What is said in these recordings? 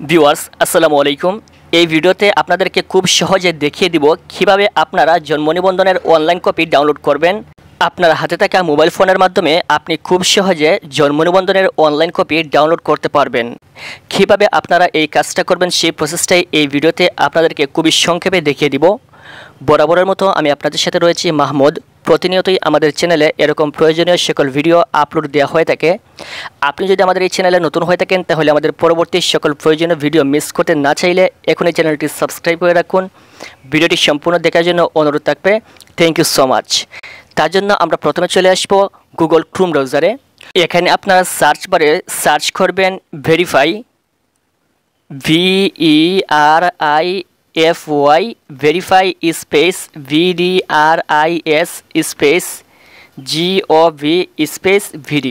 Viewers আসসালামু আলাইকুম। এই ভিডিওতে আপনাদেরকে খুব সহজে দেখিয়ে দিব কিভাবে আপনারা জন্ম নিবন্ধনের অনলাইন কপি ডাউনলোড করবেন। আপনার হাতে থাকা মোবাইল ফোনের মাধ্যমে আপনি খুব সহজে জন্ম নিবন্ধনের অনলাইন কপি ডাউনলোড করতে পারবেন। কিভাবে আপনারা এই কাজটা করবেন সেই প্রসেসটাই এই ভিডিওতে আপনাদেরকে খুবই সংক্ষেপে দেখিয়ে দিব। বরাবরের মতো আমি আপনাদের সাথে রয়েছি মাহমুদ। প্রতিনিয়তই আমাদের চ্যানেলে এরকম প্রয়োজনীয় সকল ভিডিও আপলোড দেওয়া হয়ে থাকে। আপনি যদি আমাদের এই চ্যানেলে নতুন হয়ে থাকেন তাহলে আমাদের পরবর্তী সকল প্রয়োজনীয় ভিডিও মিস করতে না চাইলে এখনই চ্যানেলটি সাবস্ক্রাইব করে রাখুন। ভিডিওটি সম্পূর্ণ দেখার জন্য অনুরোধ থাকবে। Thank you so much. তার জন্য আমরা প্রথমে চলে আসবো গুগল ক্রোম ব্রাউজারে। এখানে আপনারা সার্চ বারে সার্চ করবেন verify, VERIFY, verify space VDRIS space GOV space VD।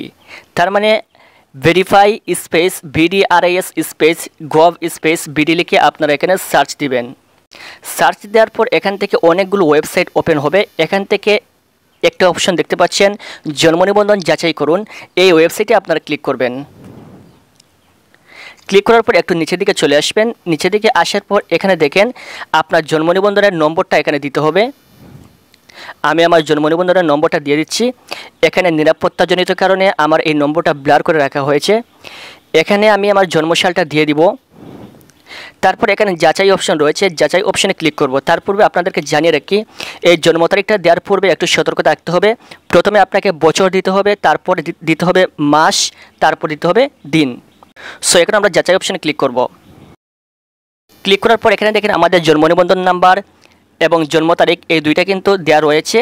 তার মানে verify space VDRIS space gov space VD লিখে আপনারা এখানে সার্চ দিবেন। সার্চ দেওয়ার পর এখান থেকে অনেকগুলো ওয়েবসাইট ওপেন হবে। এখান থেকে একটা অপশন দেখতে পাচ্ছেন জন্ম নিবন্ধন যাচাই করুন। এই ওয়েবসাইটে আপনারা ক্লিক করবেন। ক্লিক করার পর একটু নিচের দিকে চলে আসবেন। নিচের দিকে আসার পর এখানে দেখেন আপনার জন্ম নিবন্ধনের নম্বরটা এখানে দিতে হবে। আমি আমার জন্ম নিবন্ধনের নম্বরটা দিয়ে দিচ্ছি। এখানে নিরাপত্তাজনিত কারণে আমার এই নম্বরটা ব্লার করে রাখা হয়েছে। এখানে আমি আমার জন্মসালটা দিয়ে দিব। তারপর এখানে যাচাই অপশন রয়েছে, যাচাই অপশনে ক্লিক করব। তার পূর্বে আপনাদেরকে জানিয়ে রাখি এই জন্ম তারিখটা দেওয়ার পূর্বে একটু সতর্ক থাকতে হবে। প্রথমে আপনাকে বছর দিতে হবে, তারপর দিতে হবে মাস, তারপর দিতে হবে দিন। সো এখন আমরা যাচাই অপশনে ক্লিক করব। ক্লিক করার পর এখানে দেখেন আমাদের জন্ম নিবন্ধন নাম্বার এবং জন্ম তারিখ এই দুইটা কিন্তু দেওয়া রয়েছে।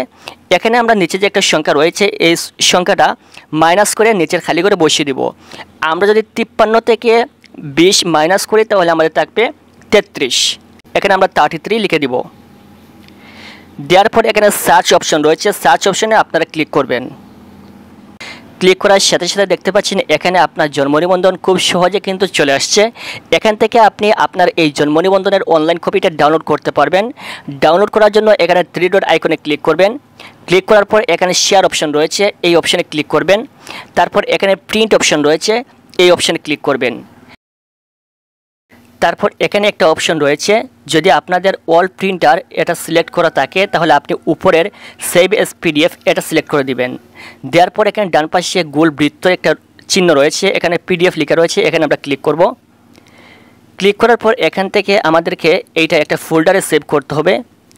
এখানে আমরা নিচে যে একটা সংখ্যা রয়েছে এই সংখ্যাটা মাইনাস করে নিচের খালি করে বসিয়ে দিব। আমরা যদি 53 থেকে 20 মাইনাস করি তাহলে আমাদের থাকবে 33। এখানে আমরা 33 লিখে দিব। দেওয়ার পর এখানে সার্চ অপশন রয়েছে, সার্চ অপশনে আপনারা ক্লিক করবেন। ক্লিক করার সাথে সাথে দেখতে পাচ্ছেন এখানে আপনার জন্ম নিবন্ধন খুব সহজে কিন্তু চলে আসছে। এখান থেকে আপনি আপনার এই জন্ম নিবন্ধনের অনলাইন কপিটা ডাউনলোড করতে পারবেন। ডাউনলোড করার জন্য এখানে 3 ডট আইকনে ক্লিক করবেন। ক্লিক করার পর এখানে শেয়ার অপশন রয়েছে, এই অপশানে ক্লিক করবেন। তারপর এখানে প্রিন্ট অপশন রয়েছে, এই অপশানে ক্লিক করবেন। তারপর এখানে একটা অপশন রয়েছে, যদি আপনাদের অল প্রিন্টার এটা সিলেক্ট করা থাকে তাহলে আপনি উপরের সেভ এস PDF এটা সিলেক্ট করে দিবেন। দেওয়ার পর এখানে ডান পাশে গোল বৃত্ত একটা চিহ্ন রয়েছে, এখানে PDF লেখা রয়েছে, এখানে আমরা ক্লিক করব। ক্লিক করার পর এখান থেকে আমাদেরকে এইটা একটা ফোল্ডারে সেভ করতে হবে।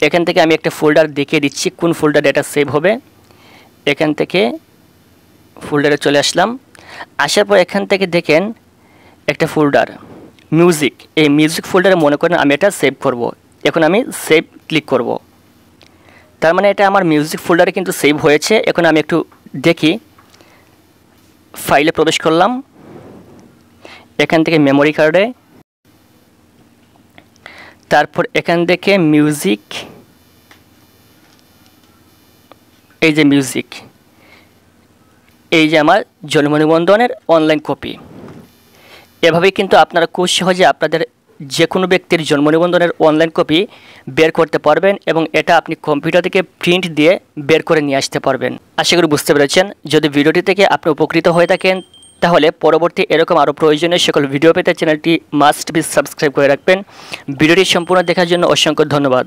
এখান থেকে আমি একটা ফোল্ডার দেখিয়ে দিচ্ছি কোন ফোল্ডারে এটা সেভ হবে। এখান থেকে ফোল্ডারে চলে আসলাম। আসার পর এখান থেকে দেখেন একটা ফোল্ডার মিউজিক, এই মিউজিক ফোল্ডারে মনে করেন আমি এটা সেভ করব। এখন আমি সেভ ক্লিক করব। তার মানে এটা আমার মিউজিক ফোল্ডারে কিন্তু সেভ হয়েছে। এখন আমি একটু দেখি, ফাইলে প্রবেশ করলাম। এখান থেকে মেমোরি কার্ডে, তারপর এখান থেকে মিউজিক, এই যে মিউজিক, এই যে আমার জন্ম নিবন্ধনের অনলাইন কপি। এভাবেই কিন্তু আপনারা খুব সহজে আপনাদের যে কোনো ব্যক্তির জন্ম নিবন্ধনের অনলাইন কপি বের করতে পারবেন এবং এটা আপনি কম্পিউটার থেকে প্রিন্ট দিয়ে বের করে নিয়ে আসতে পারবেন। আশা করি বুঝতে পেরেছেন। যদি ভিডিওটি থেকে আপনি উপকৃত হয়ে থাকেন তাহলে পরবর্তী এরকম আরও প্রয়োজনীয় সকল ভিডিও পেতে চ্যানেলটি মাস্ট বি সাবস্ক্রাইব করে রাখবেন। ভিডিওটি সম্পূর্ণ দেখার জন্য অসংখ্য ধন্যবাদ।